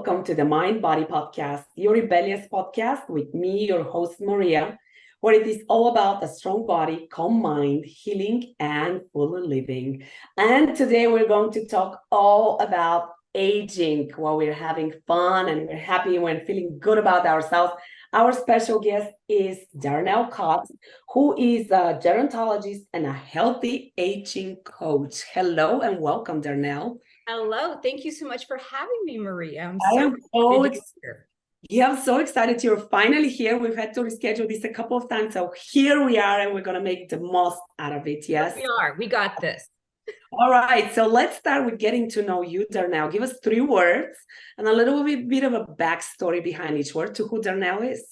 welcome to the Mind Body Podcast, your rebellious podcast with me, your host, Maria, where it is all about a strong body, calm mind, healing, and full living. And today we're going to talk all about aging while we're having fun and we're happy and we're feeling good about ourselves. Our special guest is Darnell Cox, who is a gerontologist and a healthy aging coach. Hello and welcome, Darnell. Hello. Thank you so much for having me, Maria. I'm so excited you're finally here. We've had to reschedule this a couple of times. So here we are, and we're going to make the most out of it. Yes, we are. We got this. All right. So let's start with getting to know you, Darnell. Give us 3 words and a little bit of a backstory behind each word to who Darnell is.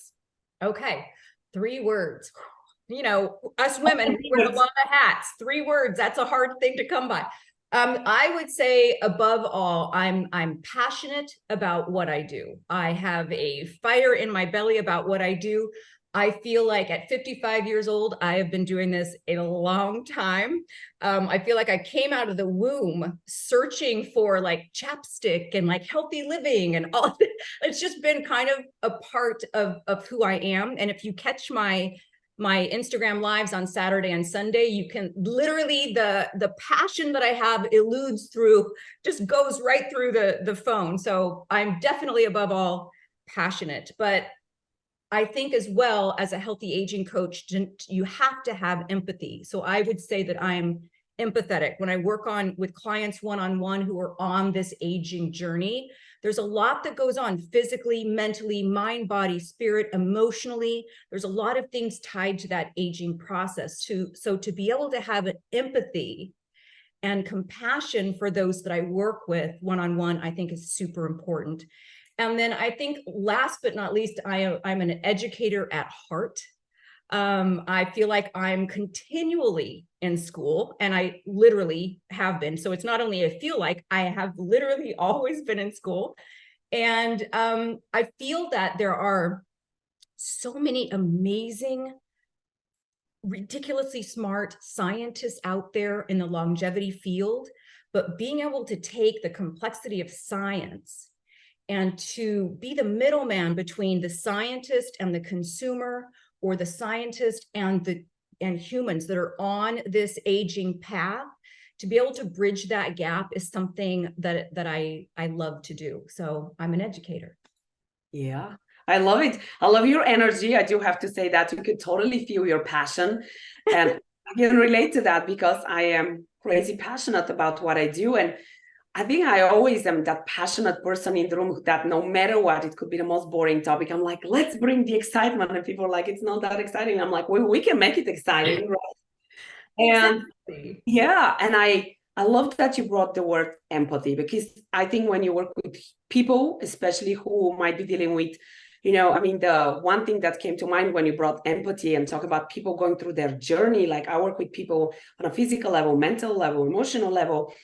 Okay. 3 words. You know, us women, we wear a lot of hats. 3 words. That's a hard thing to come by. I would say above all, I'm passionate about what I do. I have a fire in my belly about what I do. I feel like at 55 years old, I have been doing this a long time. I feel like I came out of the womb searching for like chapstick and like healthy living and all. It's just been kind of a part of who I am. And if you catch my Instagram lives on Saturday and Sunday, you can literally, the passion that I have eludes through, just goes right through the phone. So I'm definitely above all passionate, but I think as well as a healthy aging coach, you have to have empathy. So I would say that I'm empathetic when I work with clients one-on-one who are on this aging journey. There's a lot that goes on physically, mentally, mind, body, spirit, emotionally. There's a lot of things tied to that aging process too. So to be able to have an empathy and compassion for those that I work with one-on-one, I think is super important. And then I think last but not least, I'm an educator at heart. I feel like I'm continually in school, and I literally have been. So it's not only I feel like, I have literally always been in school. And I feel that there are so many amazing, ridiculously smart scientists out there in the longevity field, but being able to take the complexity of science and to be the middleman between the scientist and the consumer, or the scientist and humans that are on this aging path, to be able to bridge that gap is something that I love to do. So I'm an educator. Yeah, I love it. I love your energy. I do have to say that you could totally feel your passion, and I can relate to that because I am crazy passionate about what I do. And I think I always am that passionate person in the room that no matter what, it could be the most boring topic, I'm like, let's bring the excitement. And people are like, it's not that exciting. I'm like, we can make it exciting, right? Exactly. Yeah, and I love that you brought the word empathy, because I think when you work with people, especially who might be dealing with, I mean, the one thing that came to mind when you brought empathy and talk about people going through their journey, like I work with people on a physical level, mental level, emotional level.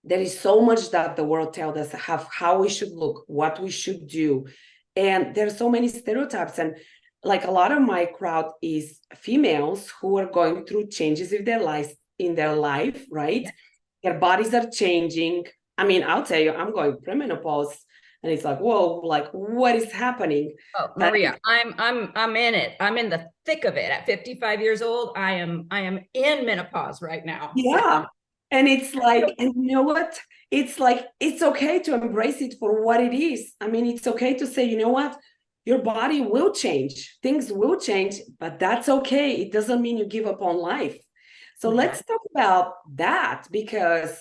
There is so much that the world tells us how we should look, what we should do. And there's so many stereotypes. And like a lot of my crowd is females who are going through changes in their life, right? Yeah. Their bodies are changing. I mean, I'll tell you, I'm going premenopause, and it's like, whoa, like what is happening? Oh, Maria, I'm in it. I'm in the thick of it. At 55 years old, I am in menopause right now. Yeah. So. And it's like, and you know what? It's like, it's okay to embrace it for what it is. I mean, it's okay to say, you know what? Your body will change. Things will change, but that's okay. It doesn't mean you give up on life. So let's talk about that, because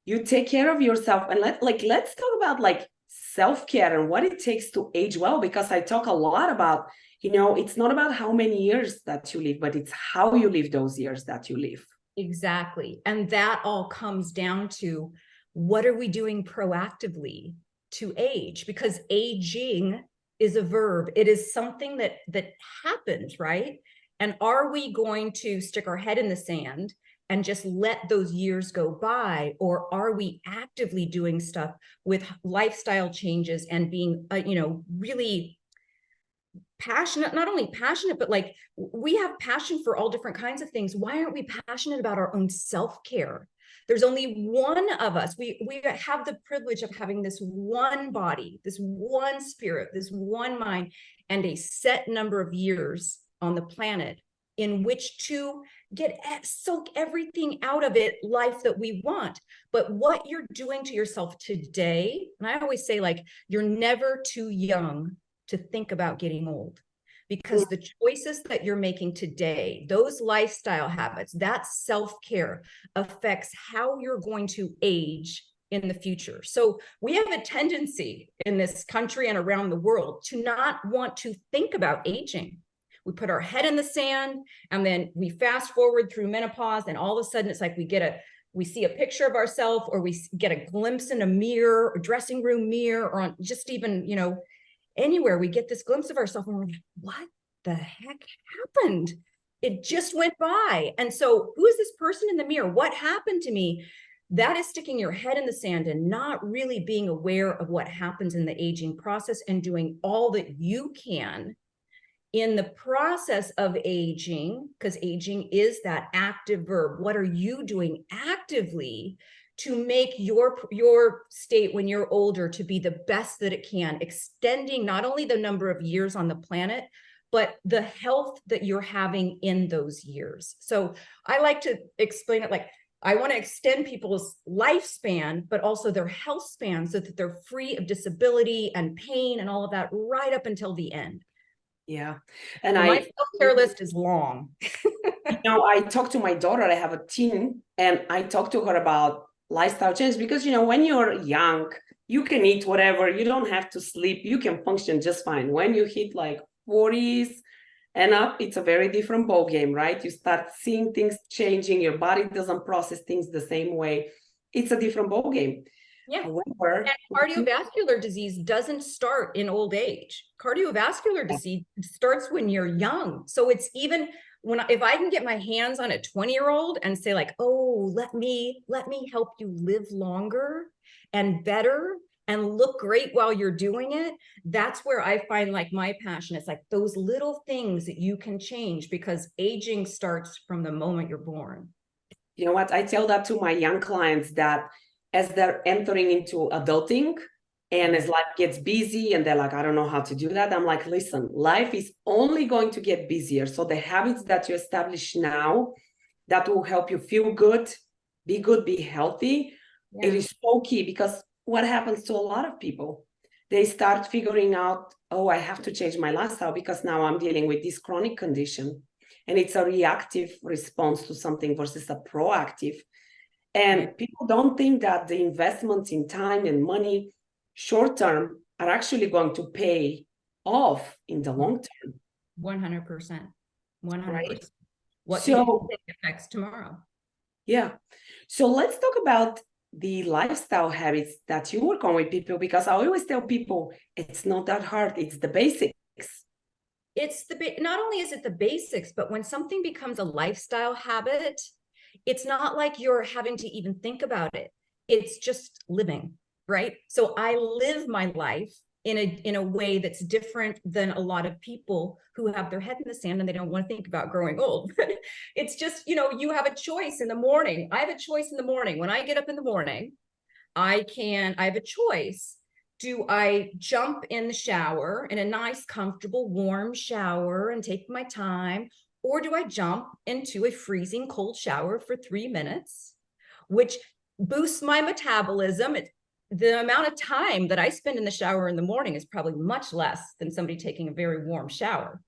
you take care of yourself, and let's talk about like self-care and what it takes to age well, because I talk a lot about, it's not about how many years that you live, but it's how you live those years that you live. Exactly. And that all comes down to, what are we doing proactively to age? Because aging is a verb. It is something that happens, right? And are we going to stick our head in the sand and just let those years go by? Or are we actively doing stuff with lifestyle changes and being, really passionate, not only passionate, but like, we have passion for all different kinds of things. Why aren't we passionate about our own self-care? There's only one of us. We have the privilege of having this one body, this one spirit, this one mind, and a set number of years on the planet in which to soak everything out of it, life that we want. But what you're doing to yourself today, and I always say, like, you're never too young to think about getting old, because the choices that you're making today, those lifestyle habits, that self-care affects how you're going to age in the future. So we have a tendency in this country and around the world to not want to think about aging. We put our head in the sand, and then we fast forward through menopause, and all of a sudden it's like we see a picture of ourselves, or we get a glimpse in a mirror, or dressing room mirror, or on just even, anywhere we get this glimpse of ourselves, and we're like, what the heck happened? It just went by. And so who is this person in the mirror? What happened to me? That is sticking your head in the sand and not really being aware of what happens in the aging process, and doing all that you can in the process of aging, because aging is that active verb. What are you doing actively to make your state when you're older to be the best that it can, extending not only the number of years on the planet, but the health that you're having in those years? So I like to explain it like, I want to extend people's lifespan, but also their health span, so that they're free of disability and pain and all of that right up until the end. Yeah. And my self-care list is long. I talk to my daughter, I have a teen, and I talk to her about lifestyle change, because, when you're young, you can eat whatever, you don't have to sleep, you can function just fine. When you hit like 40s and up, it's a very different ball game, right? You start seeing things changing, your body doesn't process things the same way. It's a different ball game. Yeah. However, and cardiovascular disease doesn't start in old age. Cardiovascular disease starts when you're young. So it's even if I can get my hands on a 20-year-old and say like, oh, let me help you live longer and better and look great while you're doing it. That's where I find like my passion. It's like those little things that you can change, because aging starts from the moment you're born. You know what? I tell that to my young clients, that as they're entering into adulting and as life gets busy and they're like, I don't know how to do that. I'm like, listen, life is only going to get busier. So the habits that you establish now that will help you feel good, be healthy. Yeah. It is so key, because what happens to a lot of people? They start figuring out, oh, I have to change my lifestyle because now I'm dealing with this chronic condition. And it's a reactive response to something versus a proactive. And people don't think that the investments in time and money short term are actually going to pay off in the long term. 100%. 100%. Right? What you think affects tomorrow. Yeah. So let's talk about the lifestyle habits that you work on with people, because I always tell people it's not that hard. It's the basics. Not only is it the basics, but when something becomes a lifestyle habit, it's not like you're having to even think about it. It's just living, right? So I live my life in a way that's different than a lot of people who have their head in the sand and they don't want to think about growing old. It's just, you have a choice in the morning. I have a choice in the morning. When I get up in the morning, I have a choice. Do I jump in the shower, in a nice, comfortable, warm shower and take my time? Or do I jump into a freezing cold shower for 3 minutes, which boosts my metabolism? The amount of time that I spend in the shower in the morning is probably much less than somebody taking a very warm shower.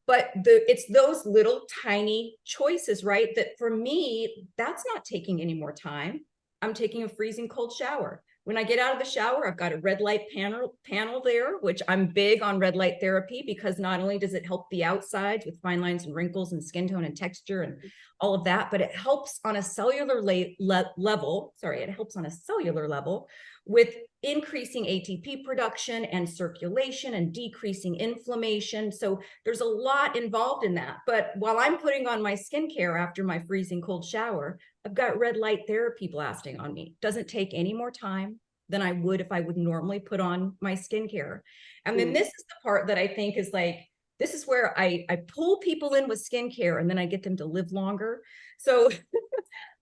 But it's those little tiny choices, right? That for me, that's not taking any more time. I'm taking a freezing cold shower. When I get out of the shower, I've got a red light panel there, which I'm big on red light therapy, because not only does it help the outsides with fine lines and wrinkles and skin tone and texture and all of that, but it helps on a cellular level. It helps on a cellular level with increasing ATP production and circulation and decreasing inflammation. So there's a lot involved in that. But while I'm putting on my skincare after my freezing cold shower, I've got red light therapy blasting on me. Doesn't take any more time than I would if I would normally put on my skincare. And then this is the part that I think is like, this is where I pull people in with skincare and then I get them to live longer. So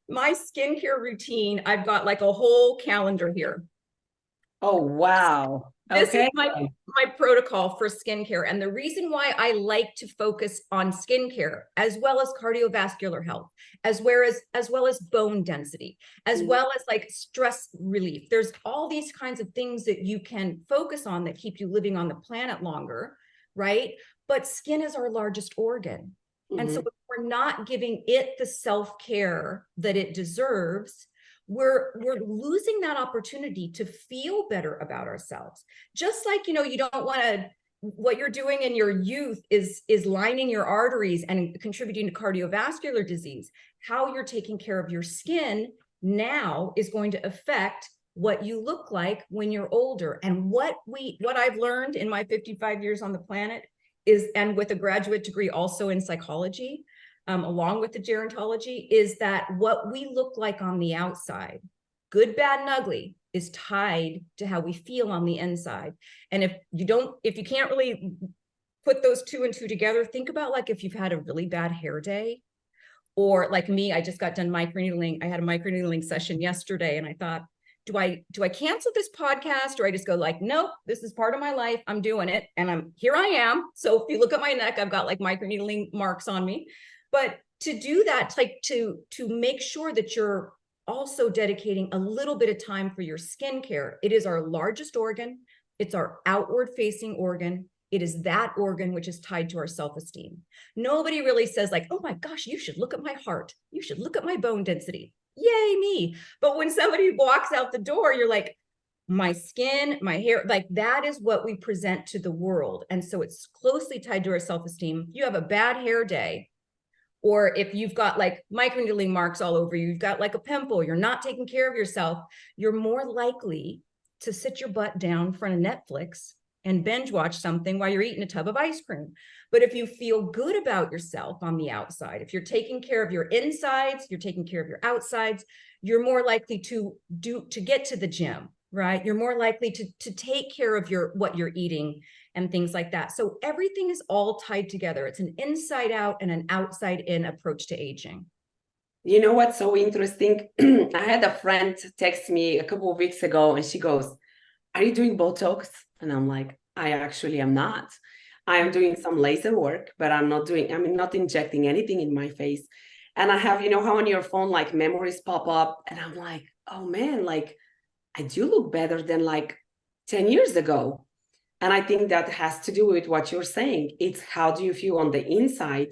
My skincare routine, I've got like a whole calendar here. Oh, wow. This is Okay. my protocol for skincare. And the reason why I like to focus on skincare, as well as cardiovascular health, as well as bone density, as well as like stress relief. There's all these kinds of things that you can focus on that keep you living on the planet longer, right? But skin is our largest organ. And so if we're not giving it the self-care that it deserves, we're losing that opportunity to feel better about ourselves. Just like, you don't want to, what you're doing in your youth is lining your arteries and contributing to cardiovascular disease. How you're taking care of your skin now is going to affect what you look like when you're older. And what I've learned in my 55 years on the planet is, and with a graduate degree also in psychology, along with the gerontology, is that what we look like on the outside, good, bad, and ugly, is tied to how we feel on the inside. And if you can't really put those two and two together, think about like if you've had a really bad hair day, or like me, I just got done microneedling. I had a microneedling session yesterday, and I thought, do I cancel this podcast, or I just go like, nope, this is part of my life. I'm doing it. And here I am. So if you look at my neck, I've got like microneedling marks on me. But to do that, like to make sure that you're also dedicating a little bit of time for your skincare. It is our largest organ. It's our outward facing organ. It is that organ which is tied to our self-esteem. Nobody really says like, oh my gosh, you should look at my heart. You should look at my bone density. Yay, me. But when somebody walks out the door, you're like, my skin, my hair, like that is what we present to the world. And so it's closely tied to our self-esteem. You have a bad hair day, or if you've got like microneedling marks all over you, you've got like a pimple, you're not taking care of yourself, you're more likely to sit your butt down in front of Netflix and binge watch something while you're eating a tub of ice cream. But if you feel good about yourself on the outside, if you're taking care of your insides, you're taking care of your outsides, you're more likely to get to the gym, right? You're more likely to take care of what you're eating and things like that. So everything is all tied together. It's an inside out and an outside in approach to aging. You know what's so interesting? I had a friend text me a couple of weeks ago, and she goes, are you doing Botox? And I'm like, I actually am not. I am doing some laser work, but I'm not injecting anything in my face. And I have, how on your phone, like memories pop up, and I'm like, oh man, like I do look better than like 10 years ago. And I think that has to do with what you're saying. It's how do you feel on the inside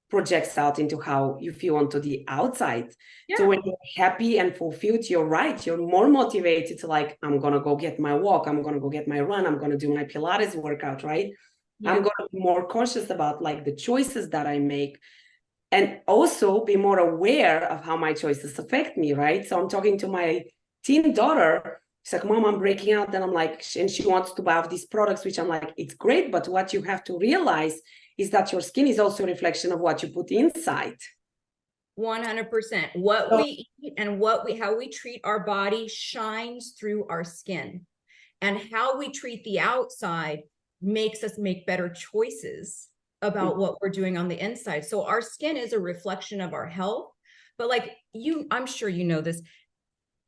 projects out into how you feel onto the outside. Yeah. So when you're happy and fulfilled, you're right. You're more motivated to like, I'm going to go get my walk. I'm going to go get my run. I'm going to do my Pilates workout, right? Yeah. I'm going to be more conscious about like the choices that I make, and also be more aware of how my choices affect me, right? So I'm talking to my teen daughter. She's like, Mom, I'm breaking out. And I'm like, and she wants to buy these products, which I'm like, it's great. But what you have to realize is that your skin is also a reflection of what you put inside. 100%. What we eat and how we treat our body shines through our skin. And how we treat the outside makes us make better choices about what we're doing on the inside. So our skin is a reflection of our health. But like I'm sure you know this,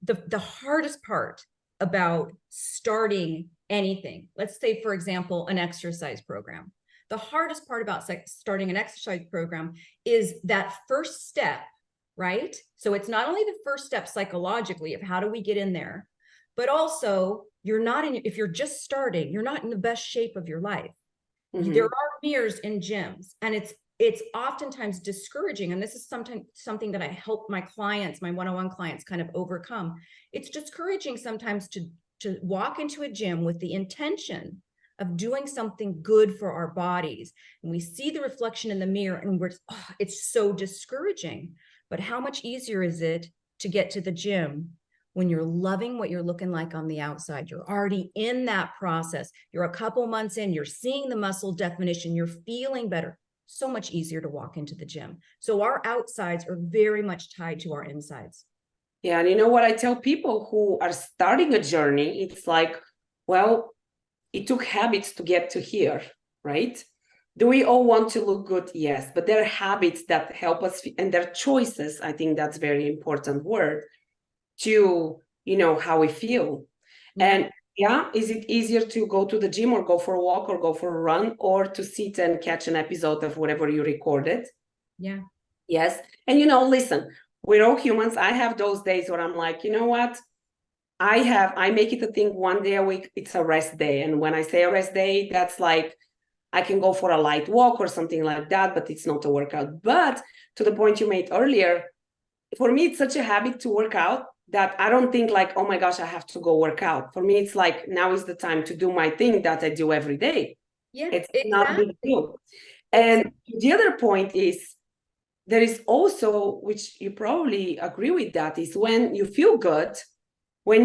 the hardest part about starting anything, let's say, for example, an exercise program. The hardest part about starting an exercise program is that first step, right? So it's not only the first step psychologically of how do we get in there, but also if you're just starting, you're not in the best shape of your life. Mm-hmm. There are mirrors in gyms, and it's oftentimes discouraging. And this is something that I help my clients, my one-on-one clients, kind of overcome. It's discouraging sometimes to walk into a gym with the intention of doing something good for our bodies. And we see the reflection in the mirror and it's so discouraging. But how much easier is it to get to the gym when you're loving what you're looking like on the outside? You're already in that process. You're a couple months in, you're seeing the muscle definition, you're feeling better. So much easier to walk into the gym. So our outsides are very much tied to our insides. Yeah. And you know what I tell people who are starting a journey? It's like, well, it took habits to get to here, right? Do we all want to look good? Yes, but there are habits that help us, and their choices. I think that's very important word to, how we feel. And yeah, is it easier to go to the gym or go for a walk or go for a run or to sit and catch an episode of whatever you recorded? Yeah. Yes. And listen, we're all humans. I have those days where I'm like, you know what? I make it a thing one day a week. It's a rest day. And when I say a rest day, that's like I can go for a light walk or something like that, but it's not a workout. But to the point you made earlier, for me, it's such a habit to work out that I don't think like, oh my gosh, I have to go work out. For me, it's like, now is the time to do my thing that I do every day. Yeah, It's exactly. not a big deal. And the other point is, there is also, which you probably agree with that, is when you feel good, when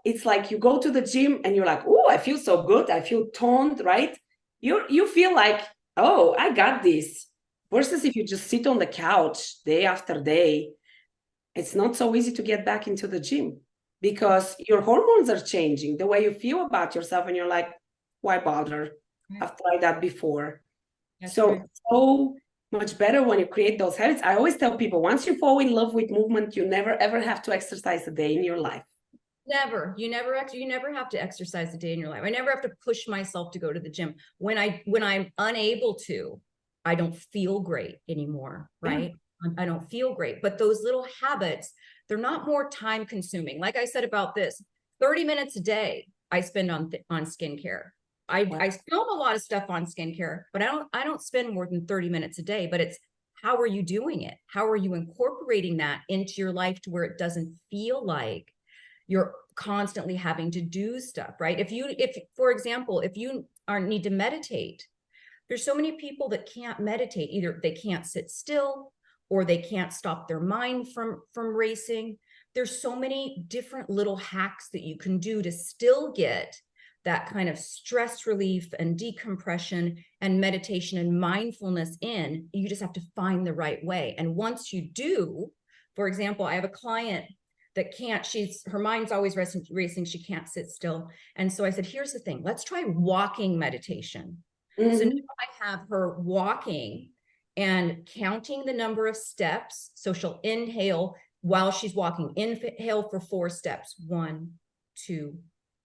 it's like you go to the gym and you're like, oh, I feel so good. I feel toned, right? You feel like, oh, I got this. Versus if you just sit on the couch day after day, it's not so easy to get back into the gym because your hormones are changing, the way you feel about yourself, and you're like, why bother? I've tried that before. So much better when you create those habits. I always tell people, once you fall in love with movement, you never ever have to exercise a day in your life. Never. You never have to exercise a day in your life. I never have to push myself to go to the gym. When I'm unable to, I don't feel great anymore, right? Yeah. I don't feel great. But those little habits, they're not more time consuming. Like I said about this, 30 minutes a day I spend on skincare. I film a lot of stuff on skincare, but I don't spend more than 30 minutes a day. But it's, how are you doing it? How are you incorporating that into your life to where it doesn't feel like you're constantly having to do stuff, right? If for example, if you need to meditate, there's so many people that can't meditate. Either they can't sit still or they can't stop their mind from racing. There's so many different little hacks that you can do to still get that kind of stress relief and decompression and meditation and mindfulness in. You just have to find the right way. And once you do, for example, I have a client that can't, her mind's always racing. She can't sit still. And so I said, here's the thing, let's try walking meditation. So now I have her walking and counting the number of steps. So she'll inhale while she's walking, inhale for 4 steps, 1, 2,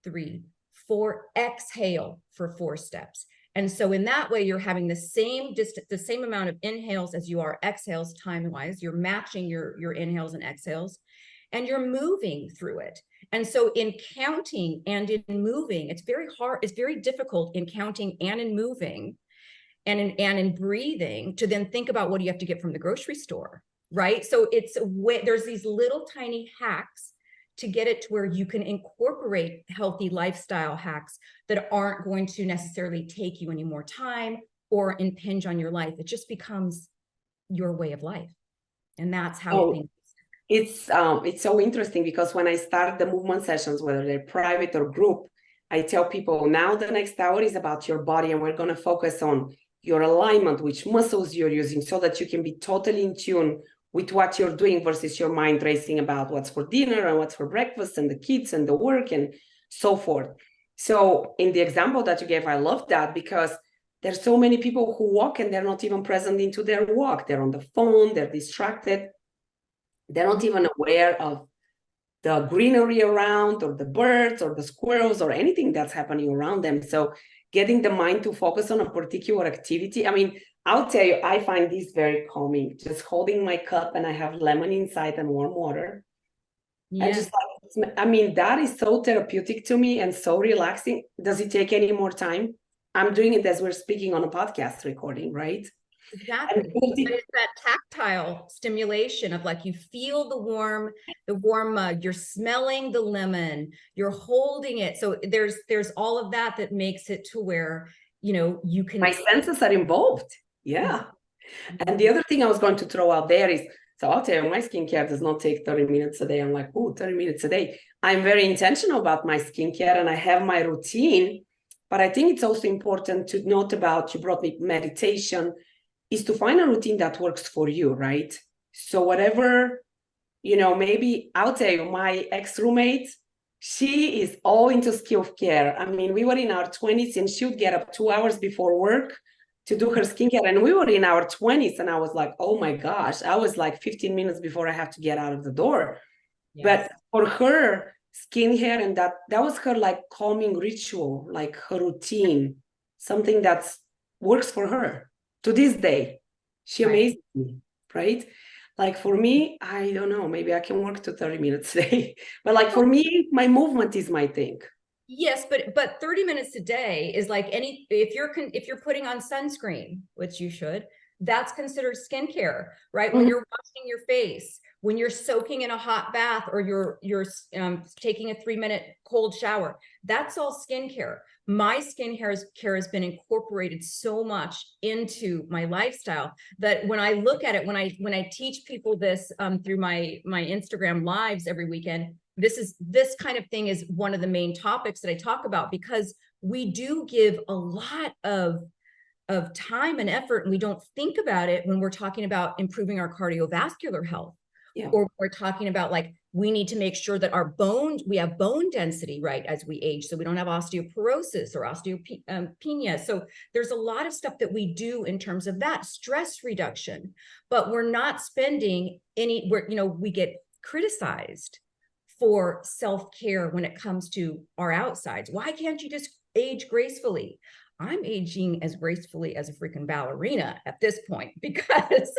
3, 4, exhale for 4 steps. And so in that way, you're having the same distance, the same amount of inhales as you are exhales time-wise. You're matching your inhales and exhales, and you're moving through it. And so in counting and in moving, it's very hard, it's very difficult in counting and in moving and in breathing to then think about what do you have to get from the grocery store, right? So it's there's these little tiny hacks to get it to where you can incorporate healthy lifestyle hacks that aren't going to necessarily take you any more time or impinge on your life. It just becomes your way of life. And that's how I think. It's so interesting because when I start the movement sessions, whether they're private or group, I tell people now the next hour is about your body, and we're going to focus on your alignment, which muscles you're using, so that you can be totally in tune with what you're doing versus your mind racing about what's for dinner and what's for breakfast and the kids and the work and so forth. So in the example that you gave, I love that because there's so many people who walk and they're not even present into their walk. They're on the phone, they're distracted. They're not even aware of the greenery around or the birds or the squirrels or anything that's happening around them. So getting the mind to focus on a particular activity. I mean, I'll tell you, I find this very calming. Just holding my cup and I have lemon inside and warm water. Yeah. And just like, I mean, that is so therapeutic to me and so relaxing. Does it take any more time? I'm doing it as we're speaking on a podcast recording, right? Exactly. But it's that tactile stimulation of like, you feel the warm mug, you're smelling the lemon, you're holding it. So there's all of that makes it to where, you can. My senses are involved. Yeah. And the other thing I was going to throw out there is, so I'll tell you, my skincare does not take 30 minutes a day. I'm like, 30 minutes a day. I'm very intentional about my skincare and I have my routine, but I think it's also important to note about, you brought me meditation, is to find a routine that works for you, right? So whatever, maybe I'll tell you, my ex-roommate, she is all into skincare. I mean, we were in our 20s and she would get up 2 hours before work, to do her skincare. And we were in our 20s, and I was like, oh my gosh, I was like 15 minutes before I have to get out of the door. Yes. But for her, skincare, and that was her like calming ritual, like her routine, something that works for her to this day. She amazes me, right? Like for me, I don't know, maybe I can work to 30 minutes a day, but like for me, my movement is my thing. Yes, but 30 minutes a day is like if you're putting on sunscreen, which you should, that's considered skincare, right? When you're washing your face, when you're soaking in a hot bath, or you're taking a 3-minute cold shower, that's all skincare. My skincare has been incorporated so much into my lifestyle that when I look at it, when I teach people this through my Instagram lives every weekend, this kind of thing is one of the main topics that I talk about, because we do give a lot of time and effort, and we don't think about it when we're talking about improving our cardiovascular health. Yeah. Or we're talking about like, we need to make sure that we have bone density right as we age, so we don't have osteoporosis or osteopenia. So there's a lot of stuff that we do in terms of that stress reduction, but we're not spending we get criticized for self-care when it comes to our outsides. Why can't you just age gracefully? I'm aging as gracefully as a freaking ballerina at this point, because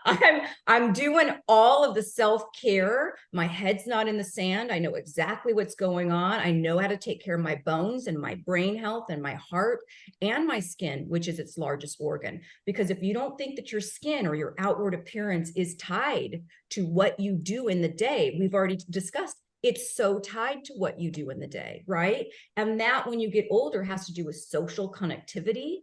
I'm doing all of the self-care. My head's not in the sand. I know exactly what's going on. I know how to take care of my bones and my brain health and my heart and my skin, which is its largest organ. Because if you don't think that your skin or your outward appearance is tied to what you do in the day, we've already discussed, it's so tied to what you do in the day, right? And that, when you get older, has to do with social connectivity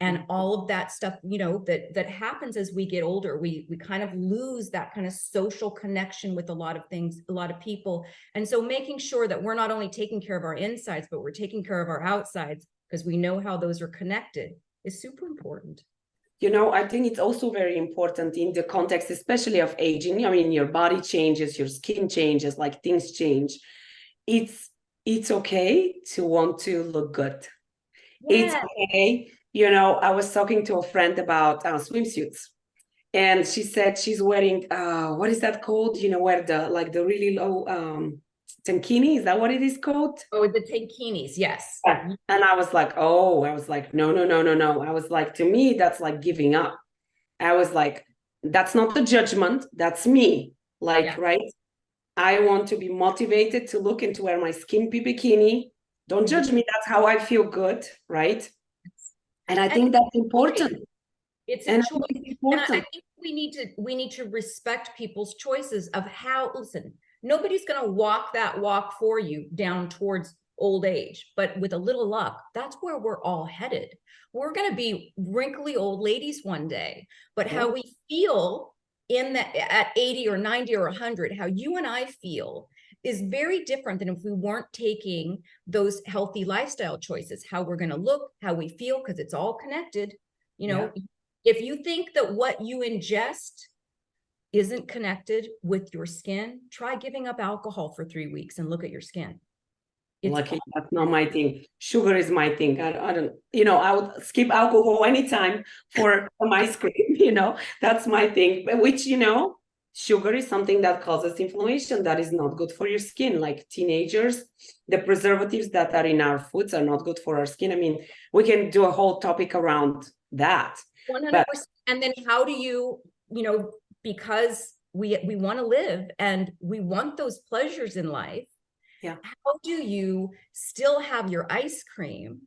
and all of that stuff, that happens as we get older. We kind of lose that kind of social connection with a lot of things, a lot of people. And so making sure that we're not only taking care of our insides, but we're taking care of our outsides, because we know how those are connected, is super important. I think it's also very important in the context, especially of aging. I mean, your body changes, your skin changes, like things change. It's okay to want to look good. Yeah. It's okay. I was talking to a friend about swimsuits, and she said she's wearing, what is that called? Where the really low tankini, is that what it is called? Oh, the tankinis, yes. Yeah. And I was like, no. I was like, to me, that's like giving up. I was like, that's not the judgment. That's me. Like, Yeah. right? I want to be motivated to look and to wear my skimpy bikini. Don't judge me. That's how I feel good, right? And I think that's important. It's a choice. It's important. And I think we need to respect people's choices of how. Listen, nobody's going to walk that walk for you down towards old age, but with a little luck, that's where we're all headed. We're going to be wrinkly old ladies one day, but how we feel at 80 or 90 or 100, how you and I feel is very different than if we weren't taking those healthy lifestyle choices. How we're going to look, how we feel, because it's all connected. If you think that what you ingest isn't connected with your skin, try giving up alcohol for 3 weeks and look at your skin. Lucky, that's not my thing. Sugar is my thing. I don't, I would skip alcohol anytime for ice cream, that's my thing. But which, sugar is something that causes inflammation that is not good for your skin. Like teenagers, the preservatives that are in our foods are not good for our skin. I mean, we can do a whole topic around that. 100%. And then how do you, because we want to live and we want those pleasures in life. Yeah. How do you still have your ice cream,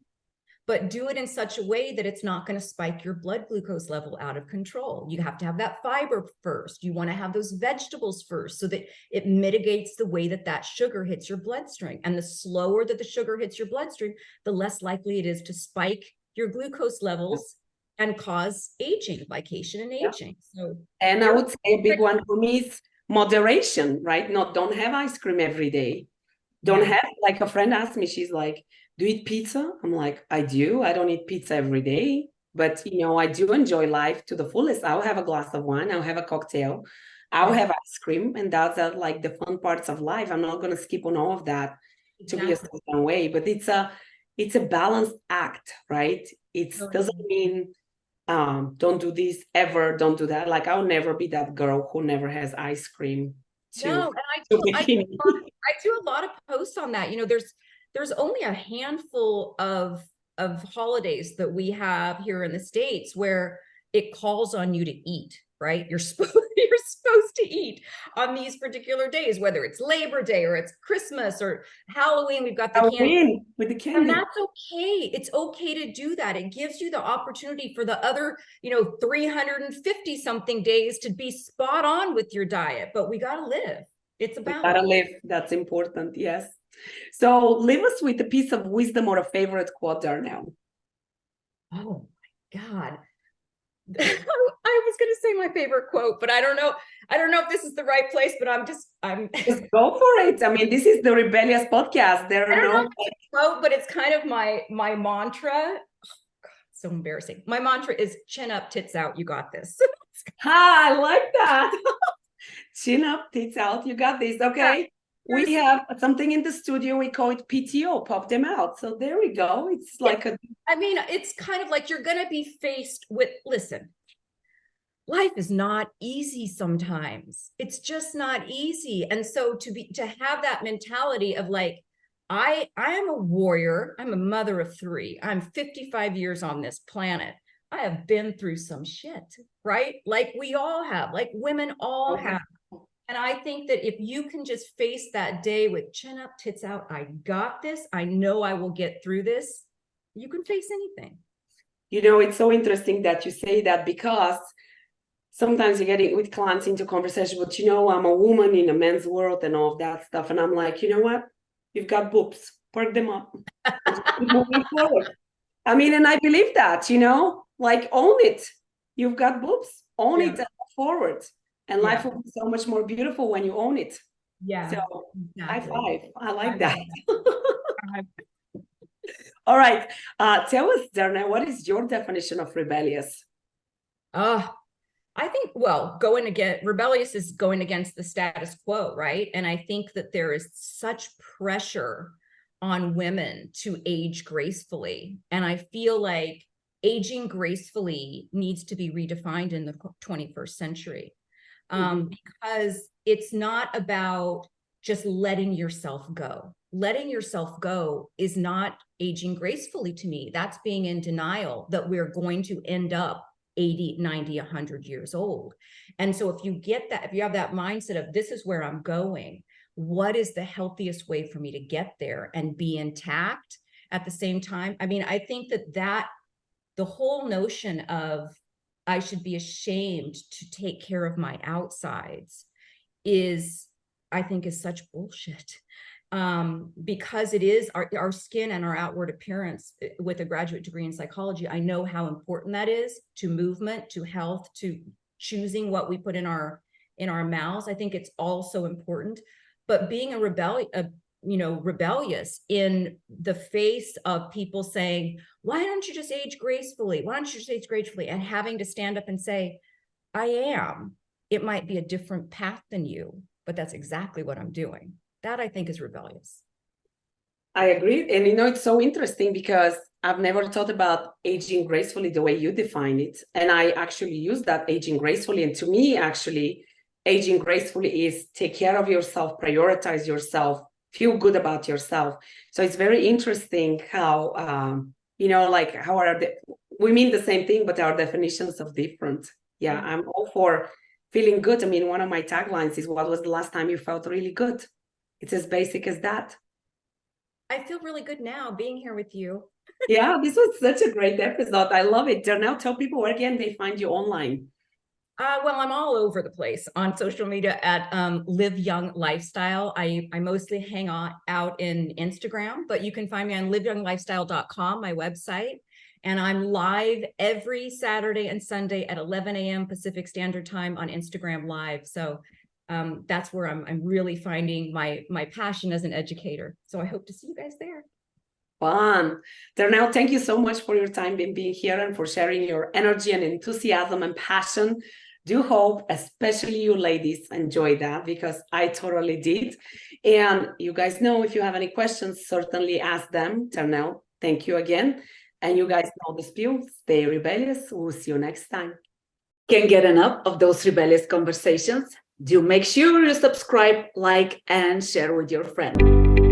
but do it in such a way that it's not going to spike your blood glucose level out of control? You have to have that fiber first. You want to have those vegetables first, so that it mitigates the way that sugar hits your bloodstream. And the slower that the sugar hits your bloodstream, the less likely it is to spike your glucose levels and cause aging, glycation and aging. So, and I would say a big one for me is moderation, right? Don't have ice cream every day. Don't have, like a friend asked me, she's like, do you eat pizza? I'm like, I do. I don't eat pizza every day, but I do enjoy life to the fullest. I'll have a glass of wine. I'll have a cocktail. I'll have ice cream. And that's like the fun parts of life. I'm not going to skip on all of that to be a certain way, but it's a balanced act, right? It doesn't mean don't do this ever, don't do that. Like I'll never be that girl who never has ice cream No, to and bikini. I do a lot of posts on that. You know, there's only a handful of holidays that we have here in the States where it calls on you to eat, right? You're supposed to eat on these particular days, whether it's Labor Day or it's Christmas or Halloween. We've got the candy. Halloween with the And candy. that's okay. It's okay to do that. It gives you the opportunity for the other, 350 something days to be spot on with your diet, but we got to live. It's We about gotta live. That's important. Yes. So leave us with a piece of wisdom or a favorite quote, Darnell. Oh my God. I was going to say my favorite quote, but I don't know if this is the right place, but I'm Just go for it. I mean, this is the Rebellious podcast. There I are don't know no if it's a quote, but it's kind of my mantra. Oh, God, so embarrassing. My mantra is chin up, tits out. You got this. I like that. Chin up, tits out. You got this. Okay. We have something in the studio. We call it PTO, pop them out. So there we go. It's like it's kind of like you're going to be faced with, listen, life is not easy sometimes. It's just not easy. And so to have that mentality of like, I am a warrior. I'm a mother of 3. I'm 55 years on this planet. I have been through some shit, right? Like we all have, like women all have. And I think that if you can just face that day with chin up, tits out, I got this. I know I will get through this. You can face anything. It's so interesting that you say that, because sometimes you get with clients into conversation, but I'm a woman in a men's world and all of that stuff. And I'm like, you know what? You've got boobs, perk them up. Moving forward. I mean, and I believe that, like own it. You've got boobs, own it and move forward. And life will be so much more beautiful when you own it. Yeah. So exactly. high five. I like that. All right. Tell us, Darnell, what is your definition of rebellious? I think, rebellious is going against the status quo, right? And I think that there is such pressure on women to age gracefully. And I feel like aging gracefully needs to be redefined in the 21st century. Because it's not about just letting yourself go. Letting yourself go is not aging gracefully to me. That's being in denial that we're going to end up 80, 90, 100 years old. And so if you have that mindset of this is where I'm going, what is the healthiest way for me to get there and be intact at the same time? I mean, I think that the whole notion of I should be ashamed to take care of my outsides I think is such bullshit. Because it is our skin and our outward appearance. With a graduate degree in psychology, I know how important that is to movement, to health, to choosing what we put in our mouths. I think it's also important, but being rebellious in the face of people saying, why don't you just age gracefully? Why don't you just age gracefully? And having to stand up and say, I am. It might be a different path than you, but that's exactly what I'm doing. That I think is rebellious. I agree. And it's so interesting because I've never thought about aging gracefully the way you define it. And I actually use that, aging gracefully. And to me, actually, aging gracefully is take care of yourself, prioritize yourself, feel good about yourself. So it's very interesting how, we mean the same thing, but our definitions of different. Yeah, I'm all for feeling good. I mean, one of my taglines is, what was the last time you felt really good? It's as basic as that. I feel really good now being here with you. Yeah, this was such a great episode. I love it. Darnell, tell people where again they find you online. Well, I'm all over the place on social media at Live Young Lifestyle. I mostly hang out in Instagram, but you can find me on liveyounglifestyle.com, my website. And I'm live every Saturday and Sunday at 11 a.m. Pacific Standard Time on Instagram Live. So that's where I'm really finding my passion as an educator. So I hope to see you guys there. Fun. Darnell, thank you so much for your time being here and for sharing your energy and enthusiasm and passion. Do hope, especially you ladies, enjoy that, because I totally did. And you guys know, if you have any questions, certainly ask them. Darnell, thank you again. And you guys know the spiel. Stay rebellious. We'll see you next time. Can't get enough of those rebellious conversations? Do make sure you subscribe, like, and share with your friends.